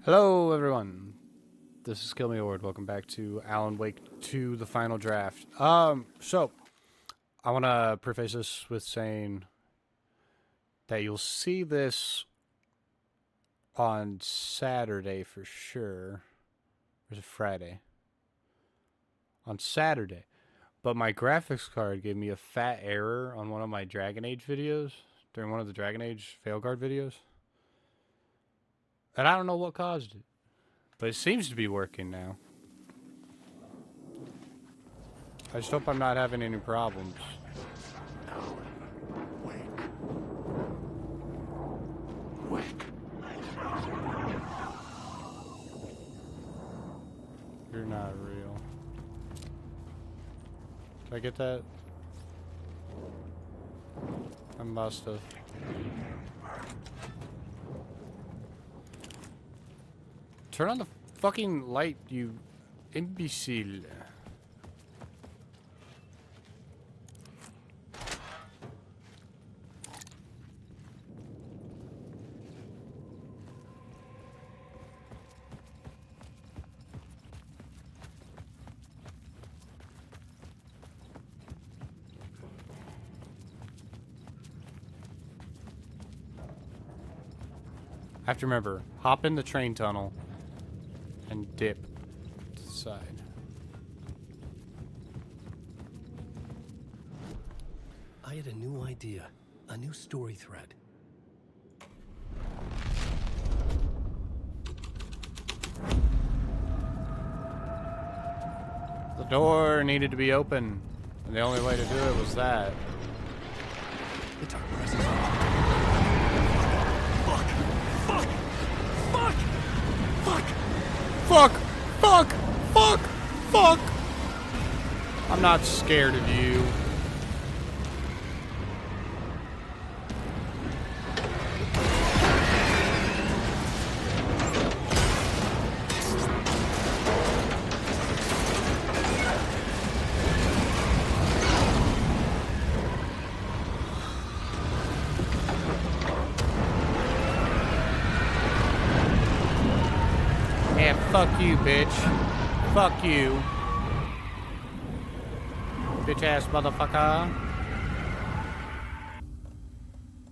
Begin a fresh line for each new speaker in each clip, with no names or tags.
Hello, everyone. This is Kill Me Award. Welcome back to Alan Wake 2, the final draft. So I want to preface this with saying that you'll see this on Saturday for sure. Or is it Friday? On Saturday. But my graphics card gave me a fat error on one of my Dragon Age videos, during one of the Dragon Age fail guard videos. And I don't know what caused it. But it seems to be working now. I just hope I'm not having any problems.
Wake.
You're not real. Did I get that? I must have. Turn on the fucking light, you imbecile. I have to remember, hop in the train tunnel and dip to the side.
I had a new idea, a new story thread.
The door needed to be open, and the only way to do it was that.
The dark presence. Fuck! Fuck! Fuck! Fuck!
Fuck! Fuck! Fuck! Fuck! I'm not scared of you. Yeah, fuck you, bitch. Fuck you. Bitch ass motherfucker.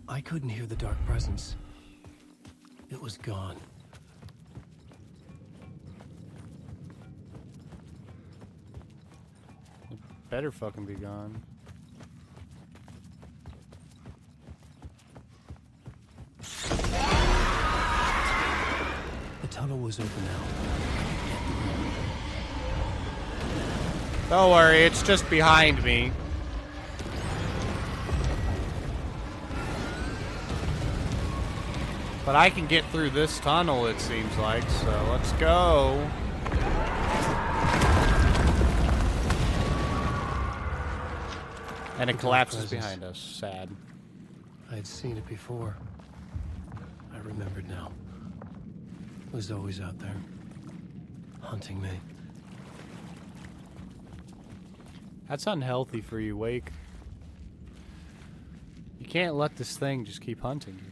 I couldn't hear the dark presence. It was gone.
Better fucking be gone.
The tunnel was open now.
Don't worry, it's just behind me. But I can get through this tunnel, it seems like, so let's go. And it collapses behind us. Sad.
I had seen it before. I remembered now. It was always out there, hunting me.
That's unhealthy for you, Wake. You can't let this thing just keep hunting you.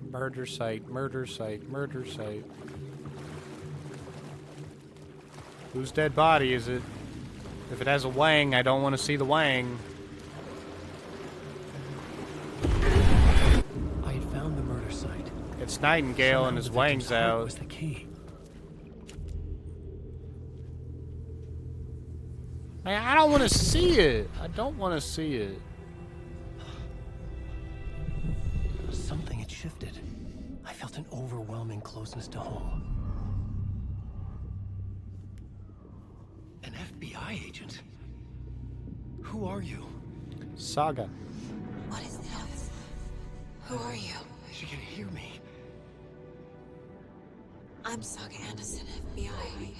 Murder site, murder site, murder site. Whose dead body is it? If it has a wang, I don't want to see the wang.
I had found the murder site.
It's Nightingale and his wang's out.
Was the key.
I don't want to see it. I don't want to see it.
Something had shifted. I felt an overwhelming closeness to home. An FBI agent? Who are you?
Saga.
What is this? Who are you?
She can hear me.
I'm Saga Anderson, FBI.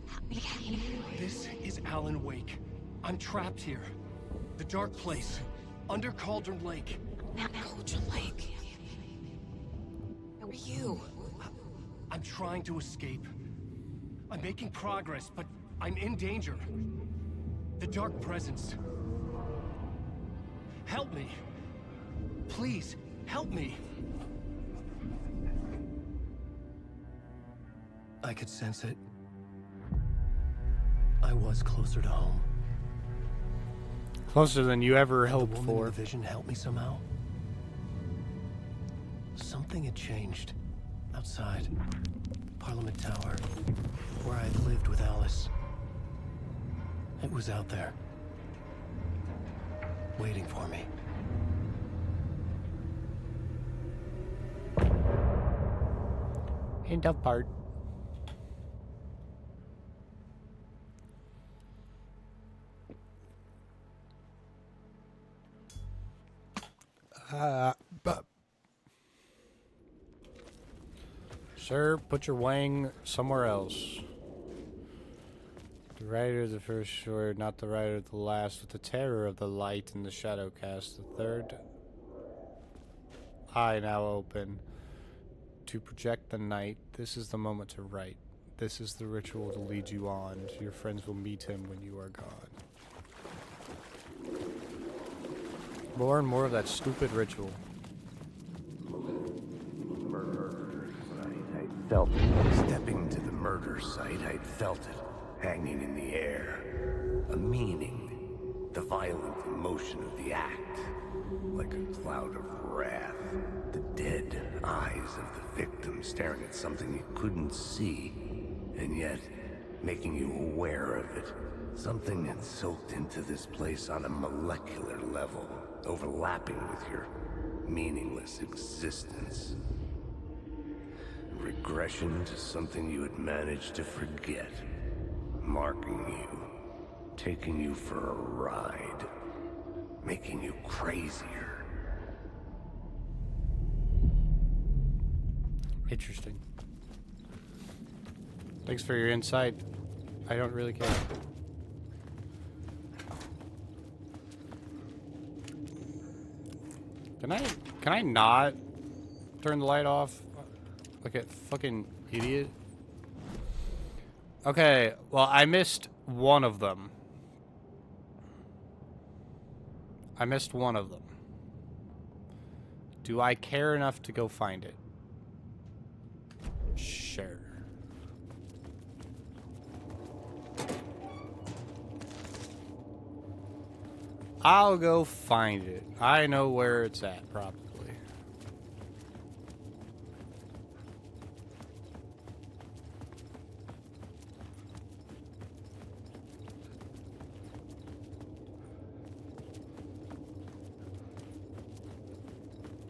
Help me get you.
This is Alan Wake. I'm trapped here. The dark place. Under Cauldron Lake.
Mount Cauldron Lake. Who are you?
I'm trying to escape. I'm making progress, but I'm in danger. The dark presence. Help me. Please, help me. I could sense it. I was closer to home.
Closer than you ever
The
hoped
woman
for.
in the vision helped me somehow. Something had changed. Outside. Parliament Tower. Where I had lived with Alice. It was out there. Waiting for me.
Ain't that part. But sir, put your wang somewhere else. The rider of the first sword, not the rider of the last, with the terror of the light and the shadow cast. The third eye now open to project the night. This is the moment to write. This is the ritual to lead you on. Your friends will meet him when you are gone. More and more of that stupid ritual.
Murder site. I felt it. Stepping to the murder site, I felt it. Hanging in the air. A meaning. The violent emotion of the act. Like a cloud of wrath. The dead eyes of the victim staring at something you couldn't see. And yet, making you aware of it. Something had soaked into this place on a molecular level. Overlapping with your meaningless existence. Regression to something you had managed to forget. Marking you. Taking you for a ride. Making you crazier.
Interesting. Thanks for your insight. I don't really care. Can I not turn the light off? Like a fucking idiot. Okay, well, I missed one of them. I missed one of them. Do I care enough to go find it? Sure. I'll go find it. I know where it's at, probably.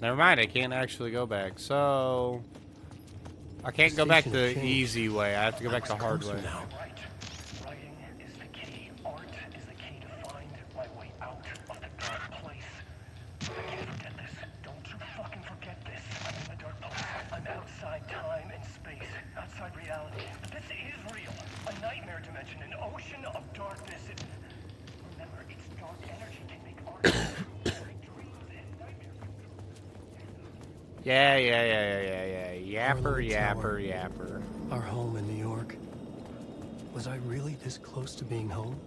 Never mind, I can't actually go back. So I can't go back the easy way. I have to go back the hard way.
Now.
Writing is the key. Art is the key to find my way out of the dark place. I can't forget this. Don't you fucking forget this. I'm in the dark place. I'm outside time and space. Outside reality. But this is real. A nightmare dimension. An ocean of darkness. Remember, it's dark energy can make art. Dreams and nightmares.
Yeah. Yapper.
Our home in New York. Was I really this close to being home?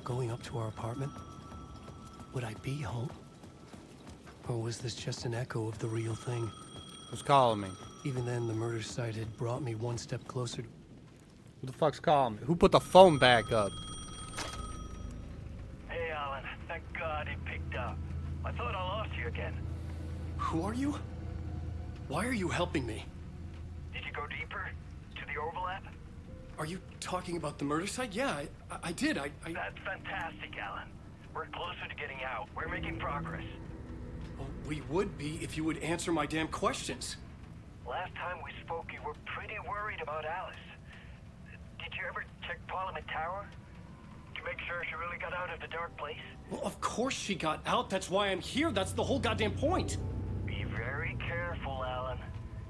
Going up to our apartment? Would I be home? Or was this just an echo of the real thing?
Who's calling me?
Even then, the murder site had brought me one step closer to...
Who the fuck's calling me? Who put the phone back up?
Hey, Alan. Thank God it picked up. I thought I lost you again.
Who are you? Why are you helping me?
Did you go deeper? To the overlap?
Are you talking about the murder site? Yeah, I did.
That's fantastic, Alan. We're closer to getting out. We're making progress.
Well, we would be if you would answer my damn questions.
Last time we spoke, you were pretty worried about Alice. Did you ever check Parliament Tower? To make sure she really got out of the dark place?
Well, of course she got out. That's why I'm here. That's the whole goddamn point.
Be very careful, Alan.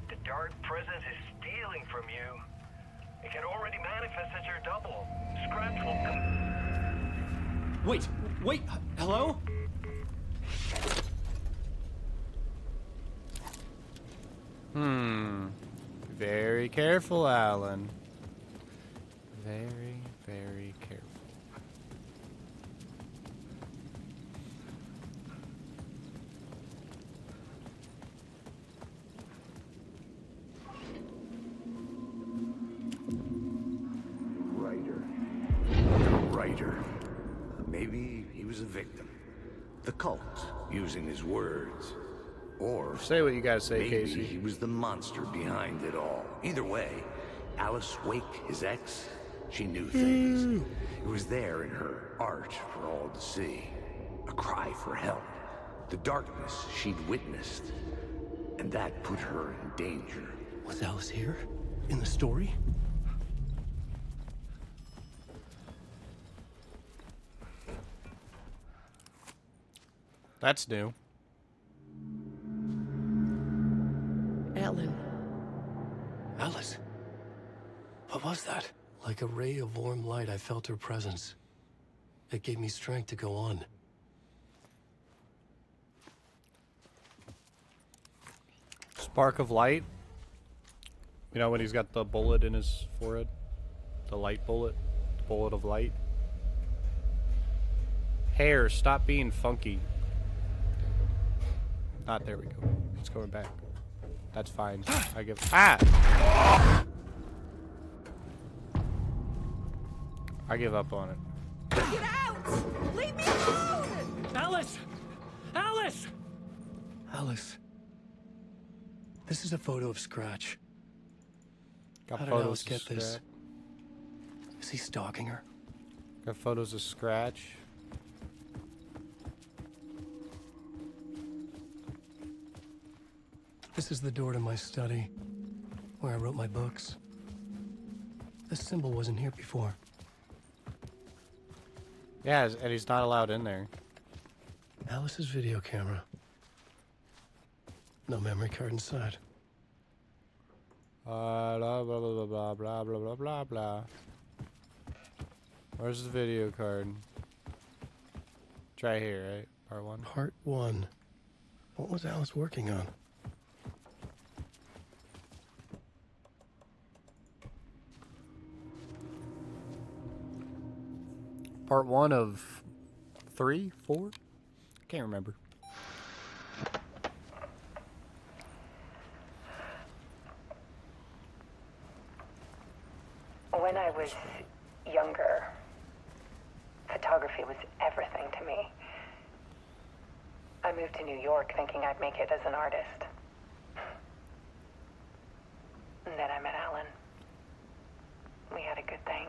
The dark presence is stealing from you. It can already manifest as your double. Scratch will come.
Wait, hello?
Very careful, Alan. very, very careful.
Writer. Maybe he was a victim. The cult, using his words. Or
Say what you gotta say,
maybe
Casey.
he was the monster behind it all. Either way, Alice Wake, his ex, she knew things. It was there in her art for all to see. A cry for help. The darkness she'd witnessed. And that put her in danger.
Was Alice here? In the story?
That's new.
Alan,
Alice? What was that? Like a ray of warm light, I felt her presence. It gave me strength to go on.
Spark of light. You know when he's got the bullet in his forehead? The light bullet? The bullet of light? Hair, stop being funky. There we go. It's going back. That's fine. I give. Ah! I give up on it.
get out! Leave me alone!
Alice! Alice! Alice. This is a photo of Scratch.
Got
How did
photos
Alice
of
get this?
Scratch.
Is he stalking her?
Got photos of Scratch.
This is the door to my study, where I wrote my books. This symbol wasn't here before.
Yeah, and he's not allowed in there.
Alice's video camera. No memory card inside.
Blah blah blah blah blah blah blah blah blah. Where's the video card? It's right here, right? Part 1.
Part 1. What was Alice working on?
Part 1 of 3, 4? Can't remember.
When I was younger, photography was everything to me. I moved to New York thinking I'd make it as an artist. And then I met Alan. We had a good thing.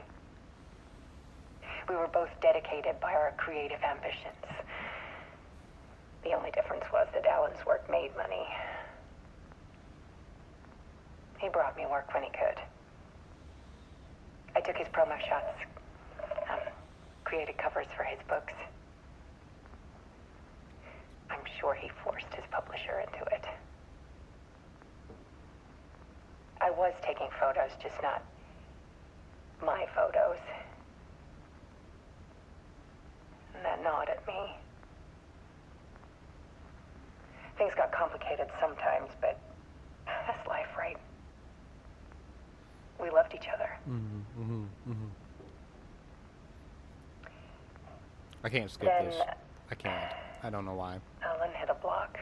We were both dedicated by our creative ambitions. The only difference was that Alan's work made money. He brought me work when he could. I took his promo shots, created covers for his books. I'm sure he forced his publisher into it. I was taking photos, just not my photos. And that gnawed at me. Things got complicated sometimes, but that's life, right? We loved each other.
I can't skip
Then
this. I can't. I don't know why.
Alan hit a block.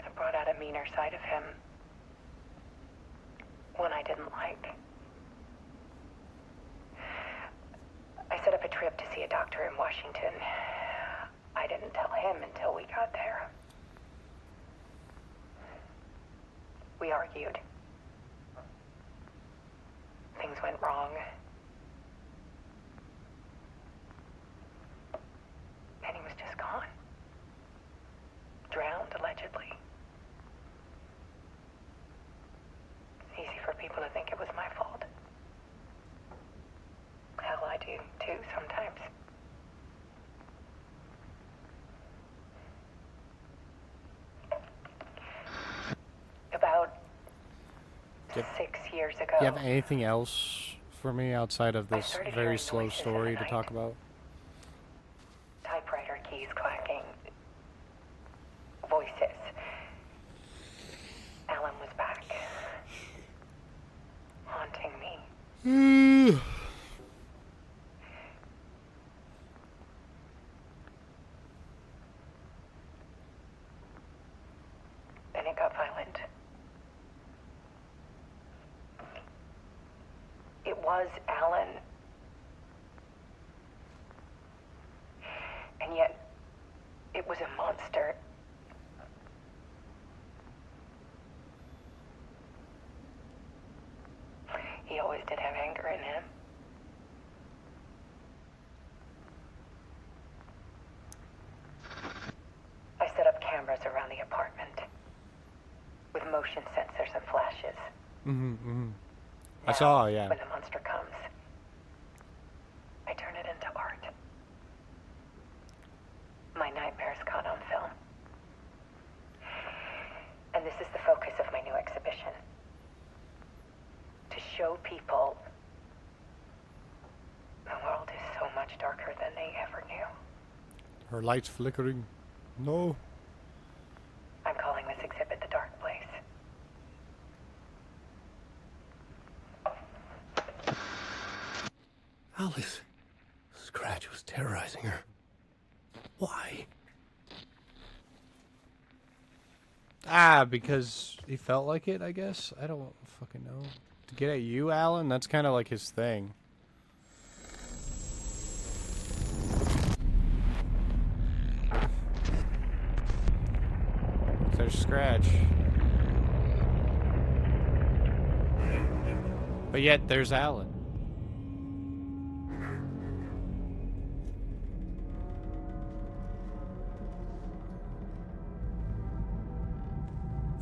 I brought out a meaner side of him. One I didn't like. I set up a trip to see a doctor in Washington. I didn't tell him until we got there. We argued. Things went wrong. And he was just gone. Drowned, allegedly. It's easy for people to think it was my fault. Hell, I do too sometimes. About
Yep.
6 years ago.
Do you have anything else for me outside of this
started
very
hearing
slow
voices
story
at
to
night.
talk about?
Typewriter keys clacking. Voices. Alan was back. Then it got violent. It was Alan. And yet, it was a monster. He always did have anger in him. I set up cameras around the apartment with motion sensors and flashes.
I saw, yeah.
When the monster comes, I turn it into art. My nightmares caught on film. And this is the focus of my new exhibition. To show people the world is so much darker than they ever knew.
Her light's flickering. No.
I'm calling this exhibit The Dark Place.
Alice. Scratch was terrorizing her. Why?
Because he felt like it, I guess. I don't fucking know. To get at you, Alan, that's kind of like his thing. There's Scratch. But yet, there's Alan.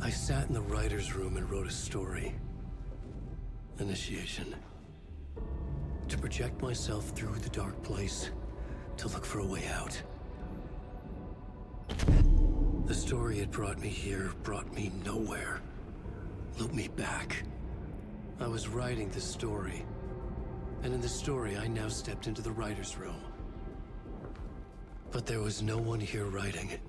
I sat in the writer's room and wrote a story. Initiation. To project myself through the dark place, to look for a way out. The story had brought me here, brought me nowhere. Looped me back. I was writing the story. And in the story, I now stepped into the writer's room. But there was no one here writing.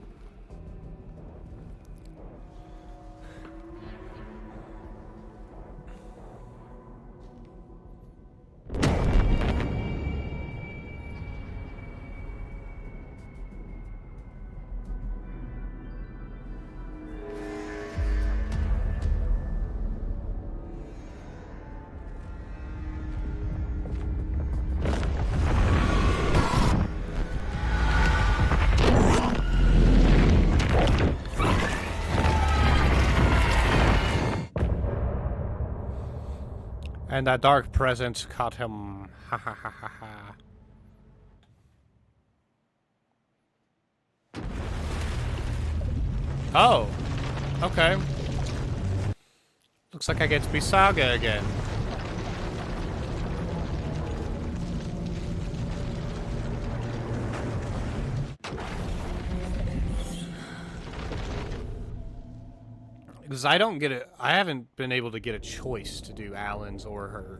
And that dark presence caught him. Ha ha ha ha ha. Oh. Okay. Looks like I get to be Saga again. Because I don't get it. I haven't been able to get a choice to do Alan's or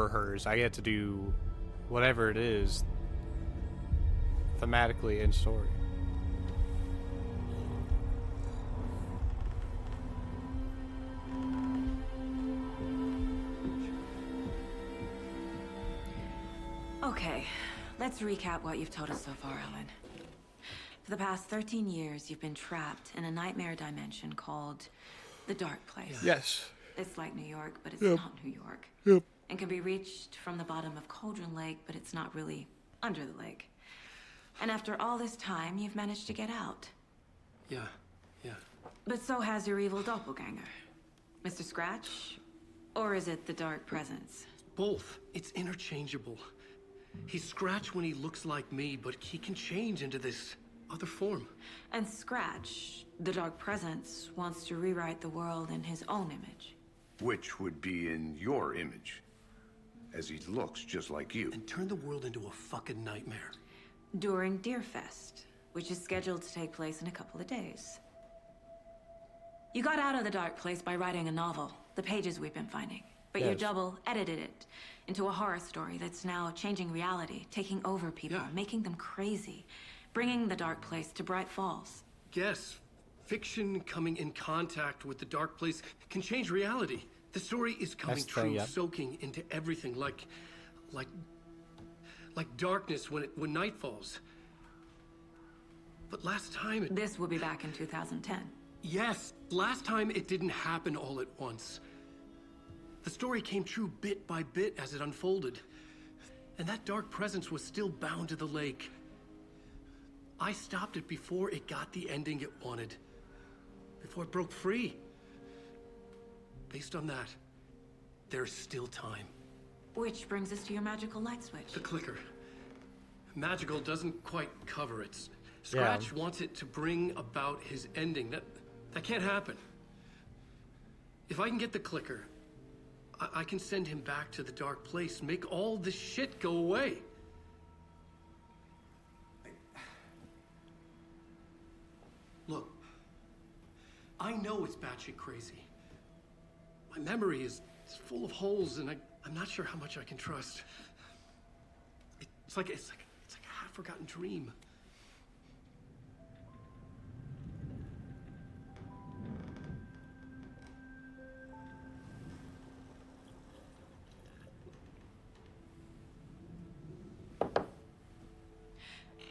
hers. I get to do whatever it is thematically in story.
Okay, let's recap what you've told us so far, Alan. For the past 13 years, you've been trapped in a nightmare dimension called the Dark Place.
Yes.
It's like New York, but it's
Yep.
not New York.
Yep.
And can be reached from the bottom of Cauldron Lake, but it's not really under the lake. And after all this time, you've managed to get out.
Yeah.
But so has your evil doppelganger. Mr. Scratch? Or is it the Dark Presence?
Both. It's interchangeable. He's Scratch when he looks like me, but he can change into this other form.
And Scratch, the Dark Presence, wants to rewrite the world in his own image.
Which would be in your image, as he looks just like you.
And turn the world into a fucking nightmare.
During Deerfest, which is scheduled to take place in a couple of days. You got out of the Dark Place by writing a novel, the pages we've been finding. But your
Yes.
double edited it into a horror story that's now changing reality, taking over people,
Yeah.
making them crazy, bringing the Dark Place to Bright Falls.
Yes, fiction coming in contact with the dark place can change reality. The story is coming
That's the thing,
true,
yeah.
soaking into everything, like darkness when night falls. But last time
This will be back in 2010.
yes, last time it didn't happen all at once. The story came true bit by bit as it unfolded. And that dark presence was still bound to the lake. I stopped it before it got the ending it wanted. Before it broke free. Based on that, there's still time.
Which brings us to your magical light switch.
The clicker. Magical doesn't quite cover it. Scratch wants it to bring about his ending. That can't happen. If I can get the clicker, I can send him back to the dark place, make all this shit go away. Look, I know it's batshit crazy. My memory is full of holes, and I'm not sure how much I can trust. It's like a half-forgotten dream.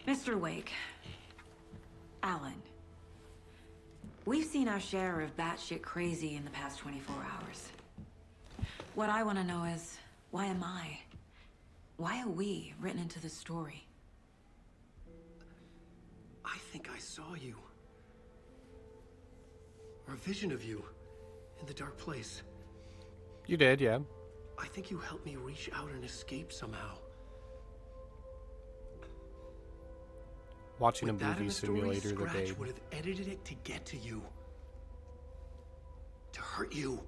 Mr. Wake. Alan. We've seen our share of batshit crazy in the past 24 hours. What I want to know is, why am I? Why are we written into the story?
I think I saw you. Or a vision of you in the dark place.
You did, yeah.
I think you helped me reach out and escape somehow.
Watching
With
a
that in
movie
the story,
simulator the day.
Scratch would have edited it to get to you. To hurt you.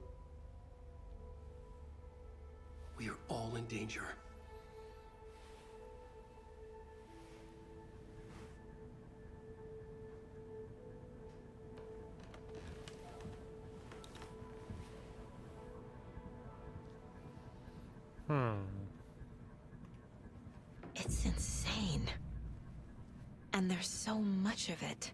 We are all in danger.
It's insane. And there's so much of it.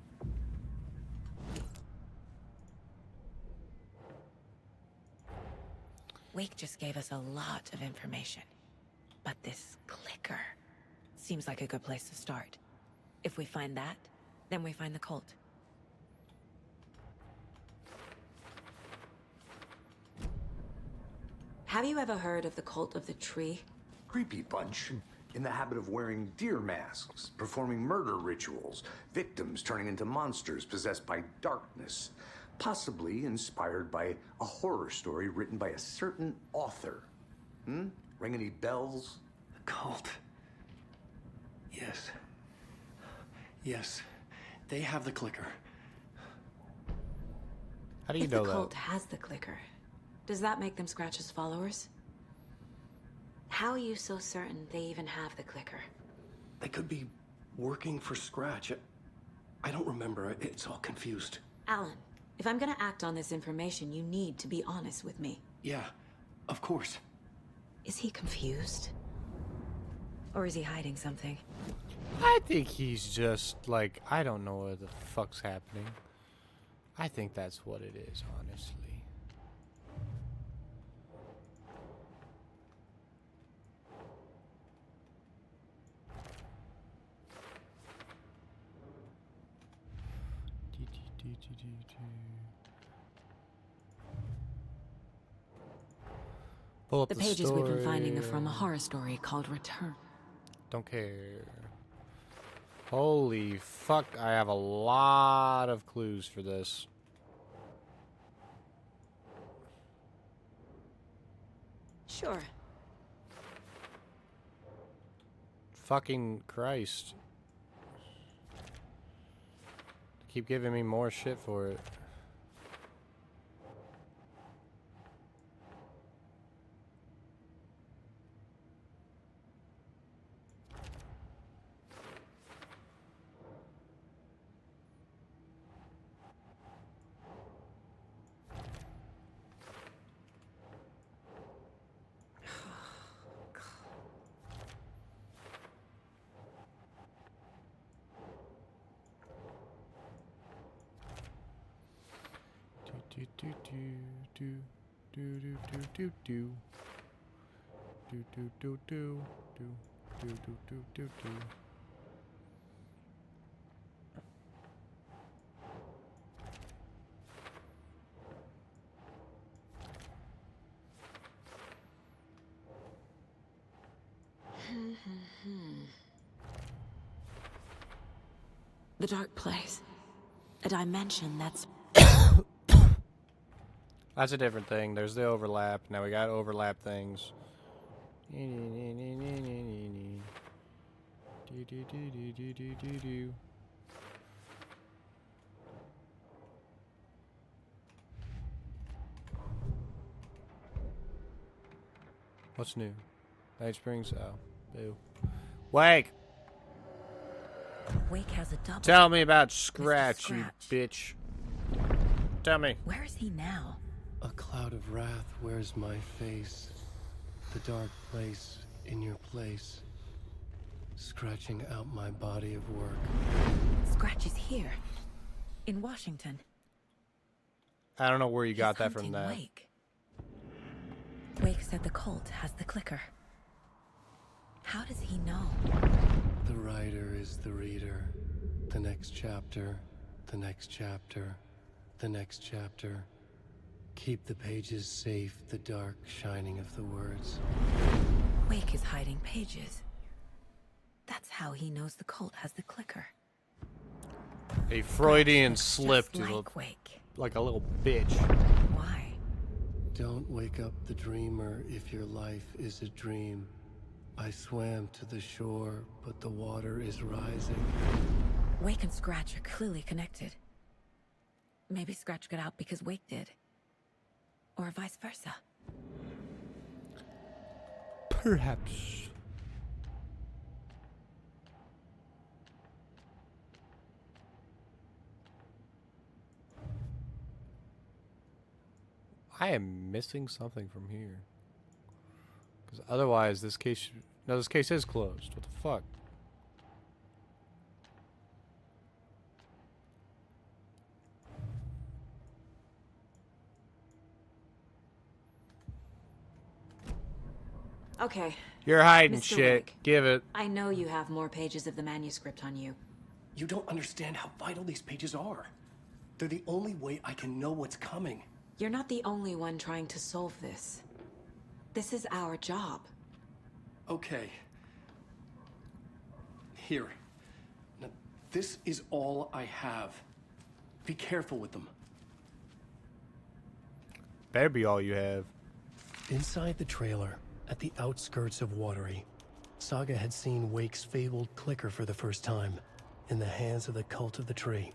Wake just gave us a lot of information. But this clicker seems like a good place to start. If we find that, then we find the cult. Have you ever heard of the cult of the tree?
Creepy bunch. In the habit of wearing deer masks, performing murder rituals, victims turning into monsters possessed by darkness, possibly inspired by a horror story written by a certain author. Ring any bells?
The cult. Yes. Yes. They have the clicker.
How do you
If
know
the
that?
cult has the clicker, does that make them Scratch's followers? How are you so certain they even have the clicker?
They could be working for Scratch. I don't remember. It's all confused.
Alan, if I'm gonna act on this information, you need to be honest with me.
Yeah, of course.
Is he confused? Or is he hiding something?
I think he's just like, I don't know what the fuck's happening. I think that's what it is, honestly. Pull up
The
the
pages we've been finding are
story.
from a horror story called Return.
Don't care. Holy fuck, I have a lot of clues for this.
Sure.
Fucking Christ. Keep giving me more shit for it. Do, do, do, do. Do do do do do. Do do do do do do do do do do.
The dark place. A dimension that's...
That's a different thing. There's the overlap. Now we got overlap things. What's new? Night Springs? Oh, boo. Wake!
Wake has a double.
Tell me about Scratch,
Mr.
you
Scratch.
bitch. Tell me.
Where is he now?
A cloud of wrath wears my face. The dark place in your place. Scratching out my body of work.
Scratch is here. In Washington.
I don't know where you got
He's
that from
hunting
that.
Wake. Wake said the cult has the clicker. How does he know?
The writer is the reader. The next chapter, the next chapter, the next chapter. Keep the pages safe, the dark shining of the words.
Wake is hiding pages. That's how he knows the cult has the clicker.
A Freudian
Scratch
slip,
just
you
like Wake.
like a little bitch.
Why?
Don't wake up the dreamer if your life is a dream. I swam to the shore, but the water is rising.
Wake and Scratch are clearly connected. Maybe Scratch got out because Wake did. Or vice versa.
Perhaps. I am missing something from here. Because otherwise, this case... No, this case is closed. What the fuck?
Okay,
You're hiding
Mr.
shit.
Wake.
Give it.
I know you have more pages of the manuscript on you.
You don't understand how vital these pages are. They're the only way I can know what's coming.
You're not the only one trying to solve this. This is our job.
Okay. Here. Now, this is all I have. Be careful with them.
Better be all you have.
Inside the trailer, at the outskirts of Watery, Saga had seen Wake's fabled clicker for the first time, in the hands of the Cult of the Tree.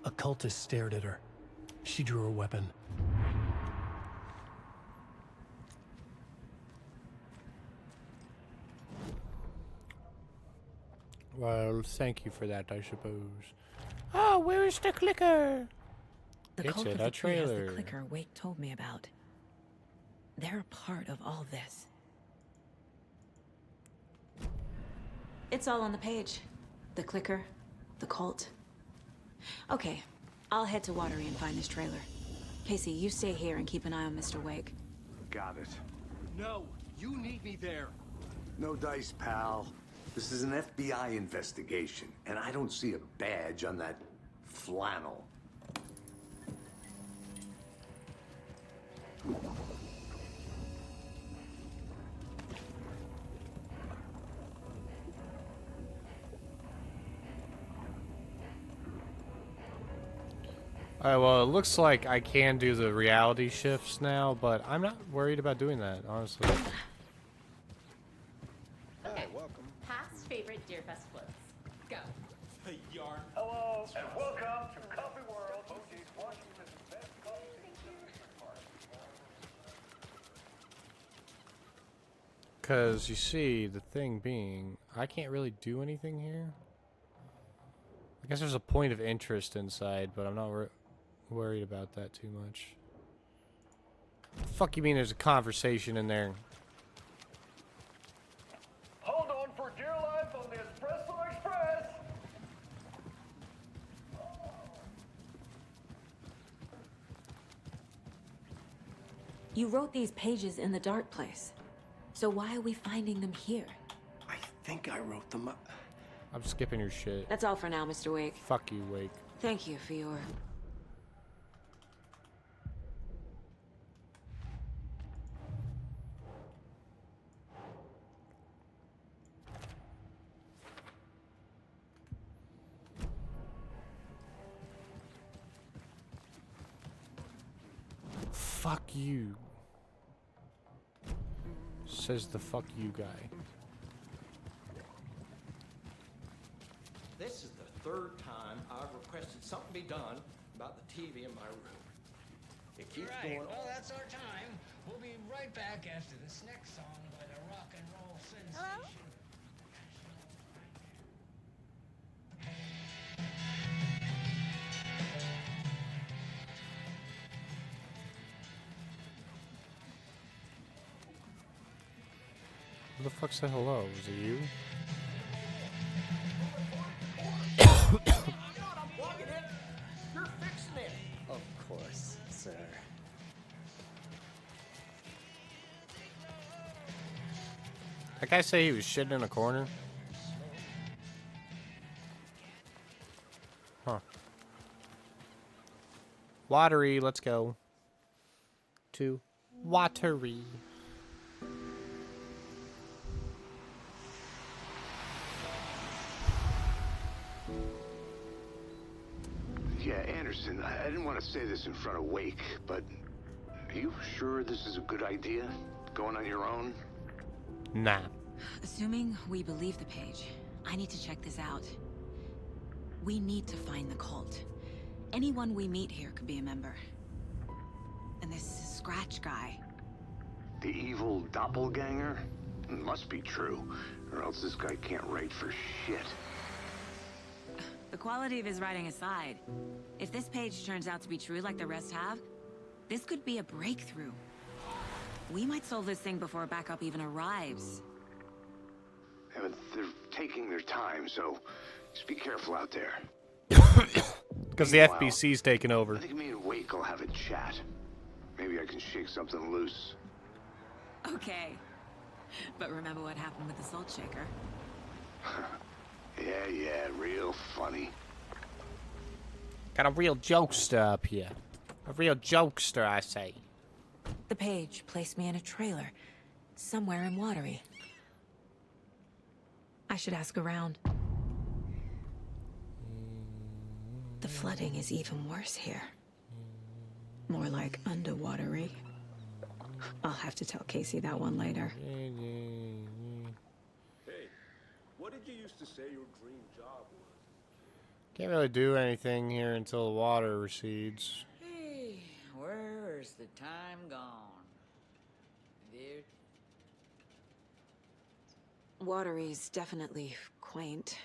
A cultist stared at her. She drew her weapon.
Well, thank you for that, I suppose. Oh, where is the clicker?
The
It's
cult
in
of
a
the tree has the
trailer.
clicker Wake told me about. They're a part of all this. It's all on the page. The clicker, the cult. Okay, I'll head to Watery and find this trailer. Casey, you stay here and keep an eye on Mr. Wake.
Got it.
No, you need me there.
No dice, pal. This is an FBI investigation, and I don't see a badge on that flannel.
Alright, well, it looks like I can do the reality shifts now, but I'm not worried about doing that, honestly.
Okay. Past favorite Deer Fest floats. Go.
Hello, and welcome to Coffee World, OG's Washington's best coffee.
Because, you see, the thing being, I can't really do anything here. I guess there's a point of interest inside, but I'm not worried about that too much. The fuck you mean there's a conversation in there?
Hold on for dear life on the Espresso Express.
You wrote these pages in the dark place. So why are we finding them here?
I think I wrote them up.
I'm skipping your shit.
That's all for now, Mr. Wake.
Fuck you, Wake.
Thank you for your...
Fuck you. Says the fuck you guy.
This is the third time I've requested something be done about the TV in my room. It keeps
Right,
going
well,
on.
that's our time. We'll be right back after this next song by the rock and roll sensation.
Who the fuck said hello? Was it you?
You're fixing it.
Of course, sir.
That guy say he was shitting in a corner? Huh. Watery, let's go. To Watery.
Yeah, Anderson, I didn't want to say this in front of Wake, but are you sure this is a good idea? Going on your own?
Nah.
Assuming we believe the page, I need to check this out. We need to find the cult. Anyone we meet here could be a member. And this Scratch guy.
The evil doppelganger? Must be true, or else this guy can't write for shit.
The quality of his writing aside, if this page turns out to be true like the rest have, this could be a breakthrough. We might solve this thing before backup even arrives.
Yeah, but they're taking their time, so just be careful out there.
Because the
Meanwhile,
FBC's taking over.
I think me and Wake will have a chat. Maybe I can shake something loose.
Okay. But remember what happened with the salt shaker?
Yeah, real funny.
Got a real jokester up here. A real jokester, I say.
The page placed me in a trailer, somewhere in Watery. I should ask around. The flooding is even worse here. More like underwatery. I'll have to tell Casey that one later.
Hey, what did you used to say your dream job was?
Can't really do anything here until the water recedes.
Hey, where's the time gone? Dude?
Watery's definitely quaint.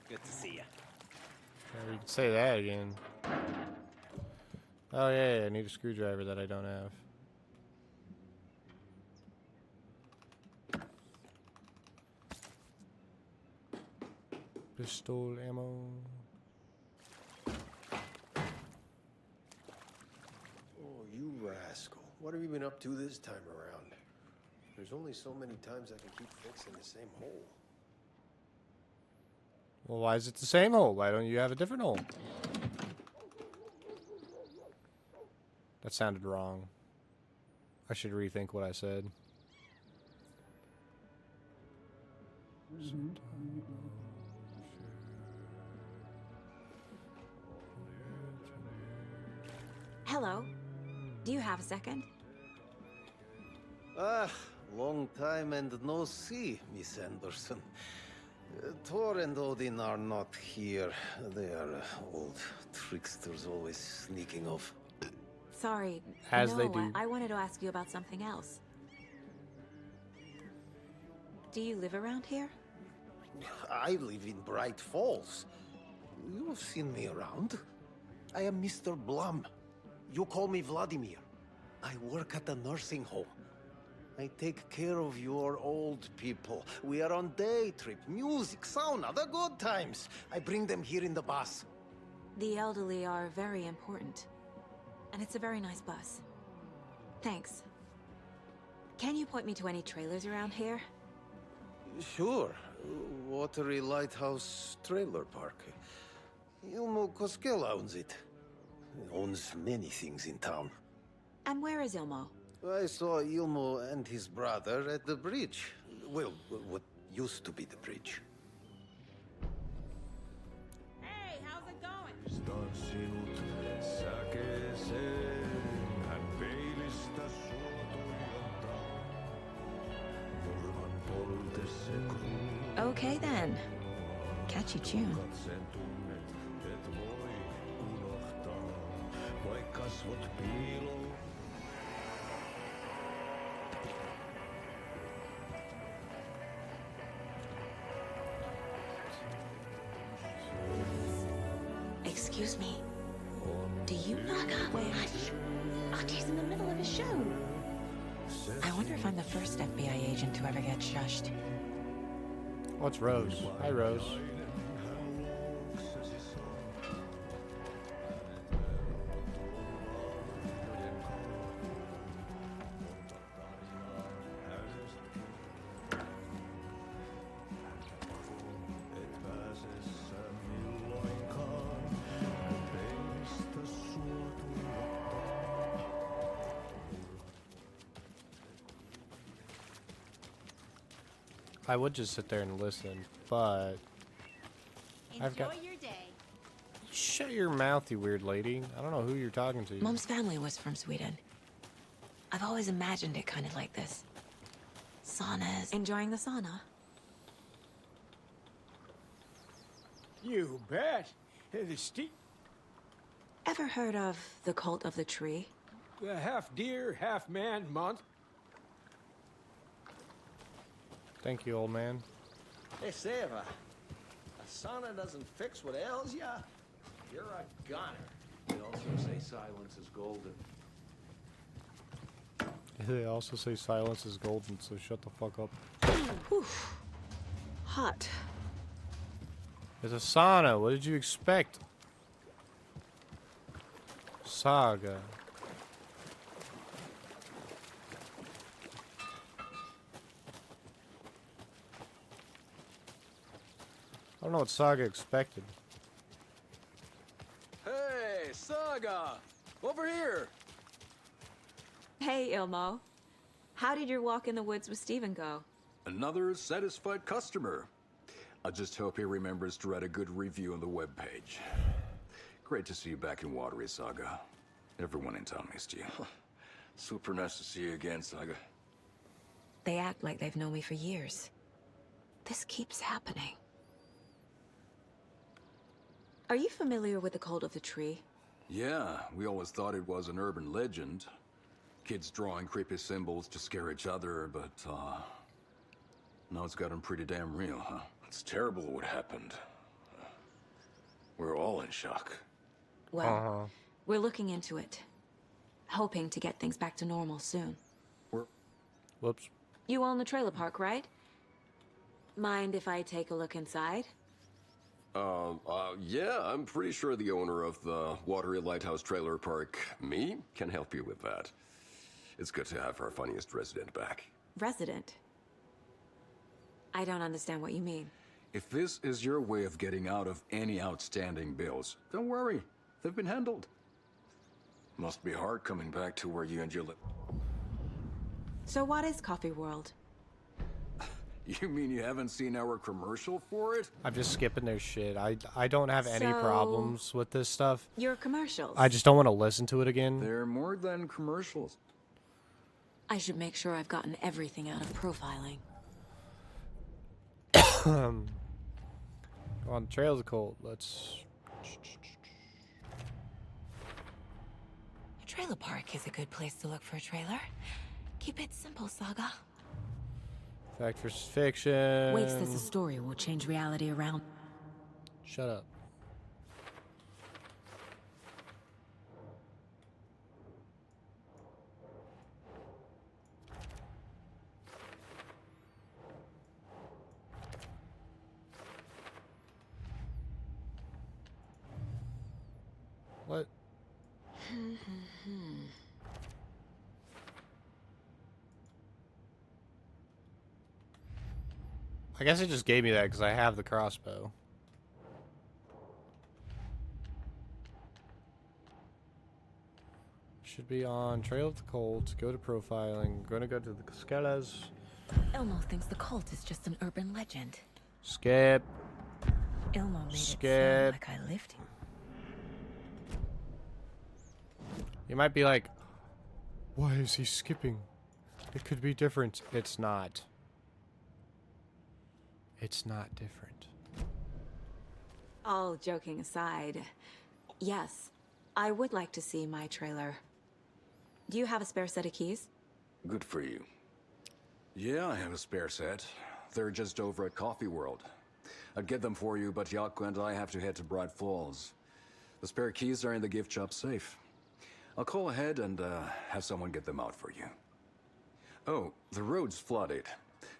Good to see ya.
Yeah, we can say that again. Oh yeah, I need a screwdriver that I don't have. Pistol ammo.
Oh, you rascal. What have you been up to this time around? There's only so many times I can keep fixing the same hole.
Well, why is it the same hole? Why don't you have a different hole? That sounded wrong. I should rethink what I said.
Hello. Do you have a second?
Ah, long time and no see, Miss Anderson. Thor and Odin are not here. They are old tricksters always sneaking off.
Sorry.
As
no,
they do.
I wanted to ask you about something else. Do you live around here?
I live in Bright Falls. You've seen me around. I am Mr. Blum. You call me Vladimir. I work at a nursing home. I take care of your old people. We are on day trip, music, sauna, the good times. I bring them here in the bus.
The elderly are very important. And it's a very nice bus. Thanks. Can you point me to any trailers around here?
Sure. Watery Lighthouse Trailer Park. Ilmo Koskela owns it. He owns many things in town.
And where is Ilmo?
I saw Ilmo and his brother at the bridge. Well, what used to be the bridge.
Hey, how's it going?
Pistan sinut säkeeseen, hän peilistä sua tuijotaa. Nurman poltessa kruunua.
Okay then. Catchy tune.
Katsen tunnet, et voi unohtaa, vaik kasvot piiloo.
Excuse me. Do you knock up? Wait, hush. Artie's in the middle of a show. I wonder if I'm the first FBI agent to ever get shushed.
What's Rose? Hi, Rose. I would just sit there and listen, but I've got...
Enjoy your day.
Shut your mouth, you weird lady. I don't know who you're talking to.
Mom's family was from Sweden. I've always imagined it kind of like this. Saunas. Enjoying the sauna?
You bet. The steep,
Ever heard of the cult of the tree?
half deer, half man month.
Thank you, old man.
Hey, say if a sauna doesn't fix what ails ya, you're a goner.
They also say silence is golden.
They also say silence is golden, so shut the fuck up.
Whew. Hot.
It's a sauna. What did you expect? Saga. I don't know what Saga expected.
Hey, Saga! Over here!
Hey, Ilmo. How did your walk in the woods with Steven go?
Another satisfied customer. I just hope he remembers to write a good review on the webpage. Great to see you back in Watery, Saga. Everyone in town missed you.
Super nice to see you again, Saga.
They act like they've known me for years. This keeps happening. Are you familiar with the cult of the tree?
Yeah, we always thought it was an urban legend. Kids drawing creepy symbols to scare each other, but, now it's gotten pretty damn real, huh?
It's terrible what happened. We're all in shock.
Well, we're looking into it. Hoping to get things back to normal soon.
Whoops.
You own the trailer park, right? Mind if I take a look inside?
Yeah, I'm pretty sure the owner of the Watery Lighthouse Trailer Park, me, can help you with that. It's good to have our funniest resident back.
Resident? I don't understand what you mean.
If this is your way of getting out of any outstanding bills, don't worry. They've been handled.
Must be hard coming back to where you and your
So what is Coffee World?
You mean you haven't seen our commercial for it?
I'm just skipping their shit. I don't have any
So-
problems with this stuff.
Your commercials.
I just don't want to listen to it again.
They're more than commercials.
I should make sure I've gotten everything out of profiling.
On Trails of Cold, let's...
A trailer park is a good place to look for a trailer. Keep it simple, Saga.
Fact versus fiction.
Wait says the story will change reality around.
Shut up. What? I guess it just gave me that because I have the crossbow. Should be on Trail of the Cult. Go to profiling. Gonna go to the Cascales.
Elmo thinks the cult is just an urban legend.
Skip.
Elmo made it
Skip.
sound like I lived here.
You might be like, why is he skipping? It could be different. It's not. It's not different.
All joking aside, yes, I would like to see my trailer. Do you have a spare set of keys?
Good for you. Yeah, I have a spare set. They're just over at Coffee World. I'd get them for you, but Yaku and I have to head to Bright Falls. The spare keys are in the gift shop safe. I'll call ahead and have someone get them out for you. Oh, the road's flooded,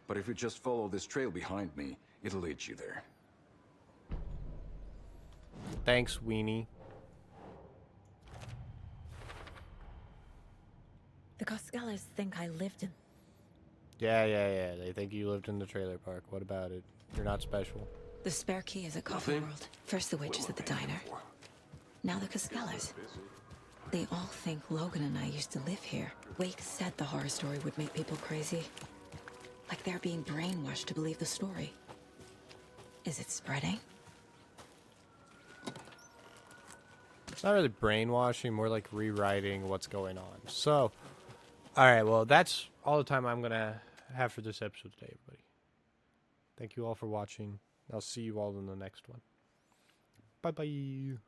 but if you just follow this trail behind me, it'll lead you there.
Thanks, Weenie.
The Coscellers think I lived in...
Yeah. They think you lived in the trailer park. What about it? You're not special.
The spare key is at Coffee World. First the witches at the diner. Now the Coscellers. They all think Logan and I used to live here. Wake said the horror story would make people crazy. Like they're being brainwashed to believe the story. Is it spreading?
It's not really brainwashing, more like rewriting what's going on. So, alright, well, that's all the time I'm going to have for this episode today, everybody. Thank you all for watching. I'll see you all in the next one. Bye-bye.